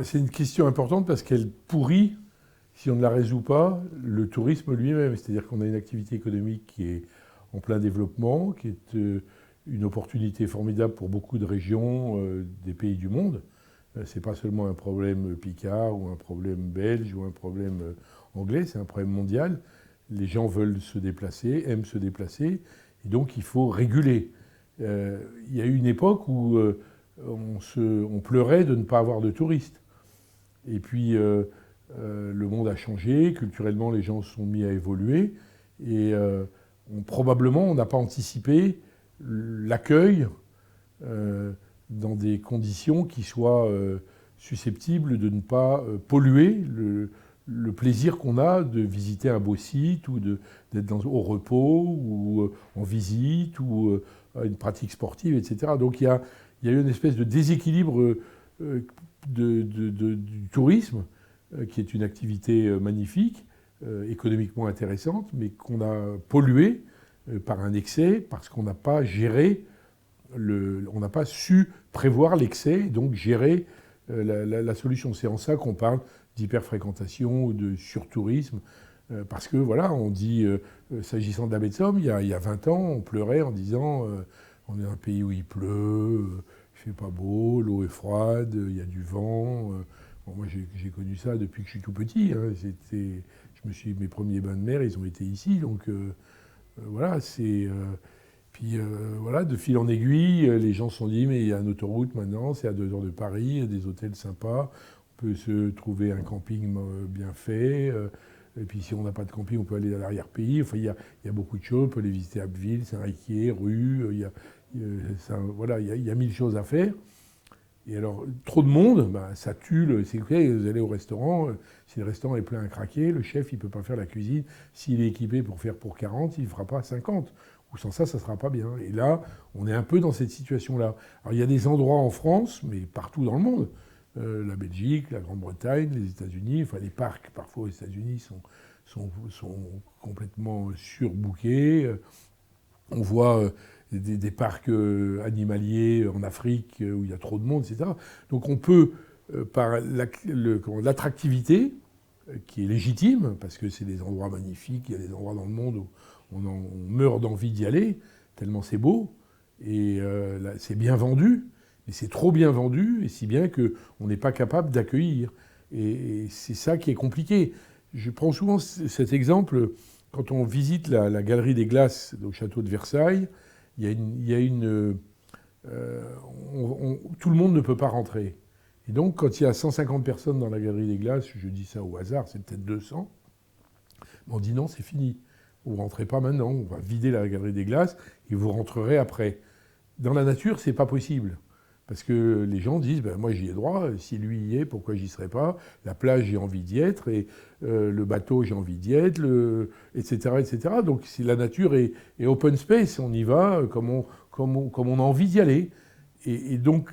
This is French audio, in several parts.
C'est une question importante parce qu'elle pourrit, si on ne la résout pas, le tourisme lui-même. C'est-à-dire qu'on a une activité économique qui est en plein développement, qui est une opportunité formidable pour beaucoup de régions des pays du monde. C'est pas seulement un problème picard ou un problème belge ou un problème anglais, c'est un problème mondial. Les gens veulent se déplacer, aiment se déplacer, et donc il faut réguler. Il y a eu une époque où on pleurait de ne pas avoir de touristes. Et puis le monde a changé, culturellement les gens se sont mis à évoluer, et probablement on n'a pas anticipé l'accueil dans des conditions qui soient susceptibles de ne pas polluer le plaisir qu'on a de visiter un beau site ou d'être au repos ou en visite ou à une pratique sportive, etc. Donc il y a eu une espèce de déséquilibre du tourisme, qui est une activité magnifique, économiquement intéressante, mais qu'on a pollué par un excès parce qu'on n'a pas géré on n'a pas su prévoir l'excès, donc gérer la solution. C'est en ça qu'on parle d'hyperfréquentation ou de surtourisme, parce que voilà, on dit, s'agissant de la baie de Somme, il y a 20 ans, on pleurait en disant on est un pays où il pleut, il fait pas beau, l'eau est froide, il y a du vent. Bon, moi j'ai connu ça depuis que je suis tout petit. Hein. Mes premiers bains de mer, ils ont été ici, donc voilà, c'est... Puis voilà, de fil en aiguille, les gens se sont dit, mais il y a une autoroute maintenant, c'est à 2 heures de Paris, il y a des hôtels sympas, on peut se trouver un camping bien fait, et puis si on n'a pas de camping, on peut aller dans l'arrière-pays, enfin il y a beaucoup de choses, on peut aller visiter Abbeville, Saint-Riquier, Rue, voilà, il y a 1000 choses à faire. Et alors, trop de monde, bah, ça tue c'est vrai, vous allez au restaurant, si le restaurant est plein à craquer, le chef, il ne peut pas faire la cuisine. S'il est équipé pour faire pour 40, il ne fera pas 50. Ou sans ça ne sera pas bien. Et là, on est un peu dans cette situation-là. Alors, il y a des endroits en France, mais partout dans le monde. La Belgique, la Grande-Bretagne, les États-Unis, enfin les parcs, parfois aux États-Unis, sont complètement surbookés. On voit des parcs animaliers en Afrique où il y a trop de monde, etc. Donc on peut, par l'attractivité, qui est légitime, parce que c'est des endroits magnifiques, il y a des endroits dans le monde où on meurt d'envie d'y aller, tellement c'est beau, et c'est bien vendu, mais c'est trop bien vendu, et si bien qu'on n'est pas capable d'accueillir. Et c'est ça qui est compliqué. Je prends souvent cet exemple, quand on visite la galerie des glaces au château de Versailles, il y a tout le monde ne peut pas rentrer. Et donc, quand il y a 150 personnes dans la galerie des glaces, je dis ça au hasard, c'est peut-être 200, on dit non, c'est fini. Vous ne rentrez pas maintenant, on va vider la galerie des glaces et vous rentrerez après. Dans la nature, c'est pas possible. Parce que les gens disent, ben, moi j'y ai droit, si lui y est, pourquoi j'y serais pas? La plage, j'ai envie d'y être, et le bateau, j'ai envie d'y être, etc., etc. Donc si la nature est open space, on y va comme on a envie d'y aller. Et donc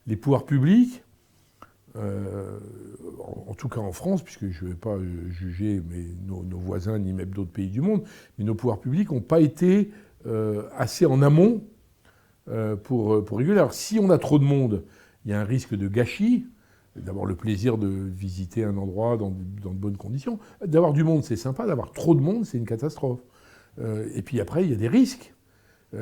les pouvoirs publics, en tout cas en France, puisque je ne vais pas juger nos voisins ni même d'autres pays du monde, mais nos pouvoirs publics n'ont pas été assez en amont pour réguler. Alors si on a trop de monde, il y a un risque de gâchis. D'abord le plaisir de visiter un endroit dans de bonnes conditions. D'avoir du monde, c'est sympa. D'avoir trop de monde, c'est une catastrophe. Et puis après, il y a des risques.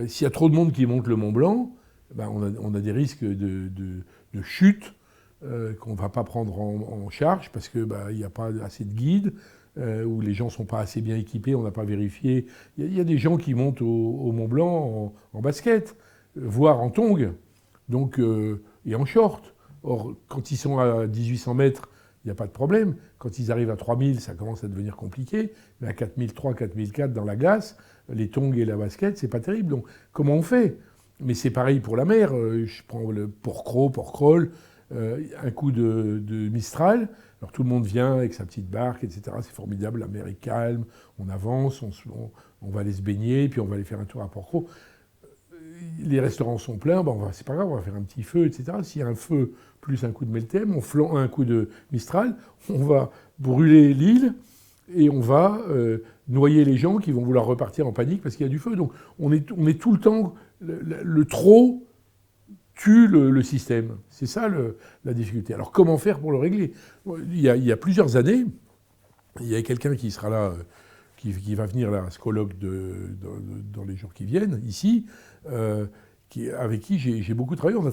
S'il y a trop de monde qui monte le Mont Blanc, ben on a des risques de chute qu'on ne va pas prendre en charge parce qu'il n'y a pas assez de guides, où les gens ne sont pas assez bien équipés, on n'a pas vérifié. Il y a des gens qui montent au Mont Blanc en basket, voire en tongs, donc, et en short. Or, quand ils sont à 1800 mètres, il n'y a pas de problème. Quand ils arrivent à 3000, ça commence à devenir compliqué. Mais à 4003, 4004 dans la glace, les tongs et la basket, c'est pas terrible. Donc, comment on fait? Mais c'est pareil pour la mer. Je prends le Porquerolles, un coup de Mistral. Alors tout le monde vient avec sa petite barque, etc. C'est formidable, la mer est calme, on avance, on va aller se baigner, puis on va aller faire un tour à Porquerolles. Les restaurants sont pleins, c'est pas grave, on va faire un petit feu, etc. S'il y a un feu plus un coup de Meltem, un coup de Mistral, on va brûler l'île et on va noyer les gens qui vont vouloir repartir en panique parce qu'il y a du feu. Donc on est tout le temps... Le trop tue le système. C'est ça la difficulté. Alors comment faire pour le régler ? Il y a plusieurs années, il y a quelqu'un qui sera là, qui va venir là, à ce colloque dans les jours qui viennent, ici, avec qui j'ai beaucoup travaillé. On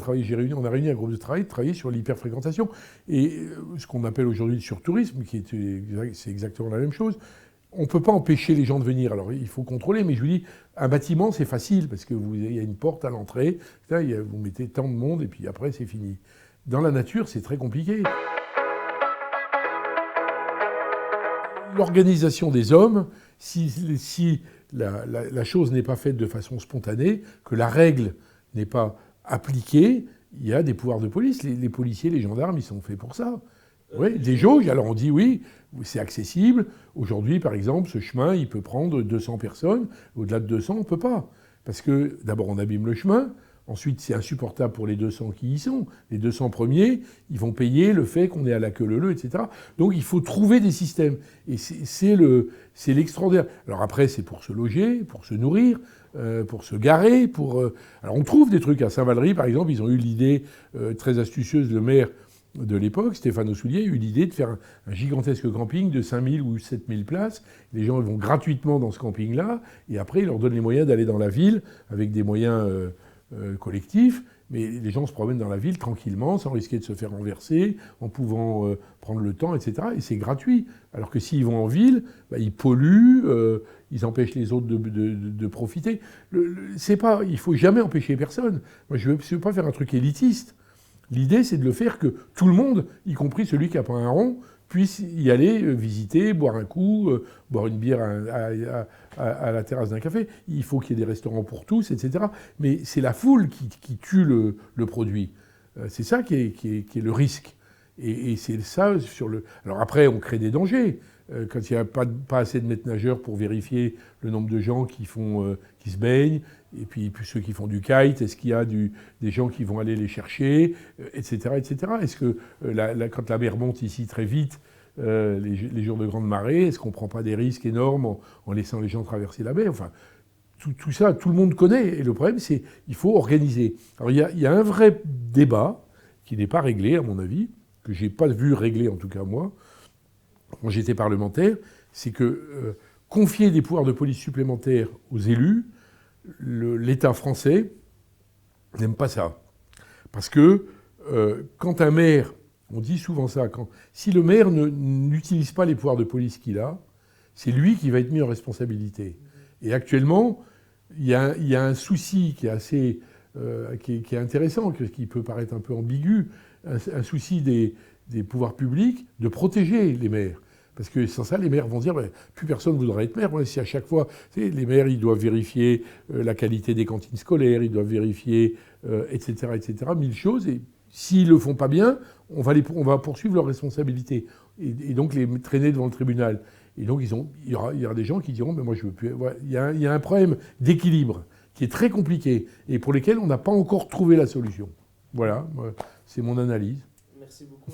a réuni un groupe de travailler sur l'hyperfréquentation. Et ce qu'on appelle aujourd'hui le surtourisme, c'est exactement la même chose. On ne peut pas empêcher les gens de venir. Alors, il faut contrôler, mais je vous dis, un bâtiment, c'est facile, parce qu'il y a une porte à l'entrée, vous mettez tant de monde, et puis après, c'est fini. Dans la nature, c'est très compliqué. L'organisation des hommes, si la chose n'est pas faite de façon spontanée, que la règle n'est pas appliquée, il y a des pouvoirs de police. Les policiers, les gendarmes, ils sont faits pour ça. Oui, des jauges. Alors on dit oui, c'est accessible. Aujourd'hui, par exemple, ce chemin, il peut prendre 200 personnes. Au-delà de 200, on ne peut pas. Parce que d'abord, on abîme le chemin. Ensuite, c'est insupportable pour les 200 qui y sont. Les 200 premiers, ils vont payer le fait qu'on est à la queue leu-leu, etc. Donc il faut trouver des systèmes. Et c'est l'extraordinaire. Alors après, c'est pour se loger, pour se nourrir, pour se garer. Alors on trouve des trucs. À Saint-Valery, par exemple, ils ont eu l'idée très astucieuse, le maire de l'époque, Stéphane Ossoulier, a eu l'idée de faire un gigantesque camping de 5000 ou 7000 places. Les gens vont gratuitement dans ce camping-là, et après, ils leur donnent les moyens d'aller dans la ville avec des moyens collectifs. Mais les gens se promènent dans la ville tranquillement, sans risquer de se faire renverser, en pouvant prendre le temps, etc. Et c'est gratuit. Alors que s'ils vont en ville, ils polluent, ils empêchent les autres de profiter. Il ne faut jamais empêcher personne. Moi, je ne veux pas faire un truc élitiste. L'idée, c'est de le faire que tout le monde, y compris celui qui n'a pas un rond, puisse y aller visiter, boire un coup, boire une bière à la terrasse d'un café. Il faut qu'il y ait des restaurants pour tous, etc. Mais c'est la foule qui tue le produit. C'est ça qui est le risque. Et c'est ça sur le... Alors après, on crée des dangers. Quand il n'y a pas assez de maîtres nageurs pour vérifier le nombre de gens qui se baignent, et puis ceux qui font du kite, est-ce qu'il y a des gens qui vont aller les chercher, etc., etc. Est-ce que quand la mer monte ici très vite, les jours de grande marée, est-ce qu'on ne prend pas des risques énormes en laissant les gens traverser la mer ? Enfin, tout ça, tout le monde connaît. Et le problème, c'est qu'il faut organiser. Alors il y a un vrai débat qui n'est pas réglé, à mon avis, que je n'ai pas vu réglé, en tout cas moi, quand j'étais parlementaire, c'est que confier des pouvoirs de police supplémentaires aux élus, l'État français n'aime pas ça. Parce que quand un maire, on dit souvent ça, si le maire n'utilise pas les pouvoirs de police qu'il a, c'est lui qui va être mis en responsabilité. Et actuellement, il y a un souci qui est assez qui est intéressant, qui peut paraître un peu ambigu, un souci des pouvoirs publics de protéger les maires. Parce que sans ça, les maires vont dire plus personne ne voudra être maire. Si à chaque fois, les maires, ils doivent vérifier la qualité des cantines scolaires, ils doivent vérifier, etc., etc., mille choses. Et s'ils ne le font pas bien, on va poursuivre leurs responsabilités. Et donc les traîner devant le tribunal. Et donc il y aura des gens qui diront mais moi je veux plus. Voilà. Il y a un problème d'équilibre qui est très compliqué et pour lesquels on n'a pas encore trouvé la solution. Voilà, c'est mon analyse. Merci beaucoup.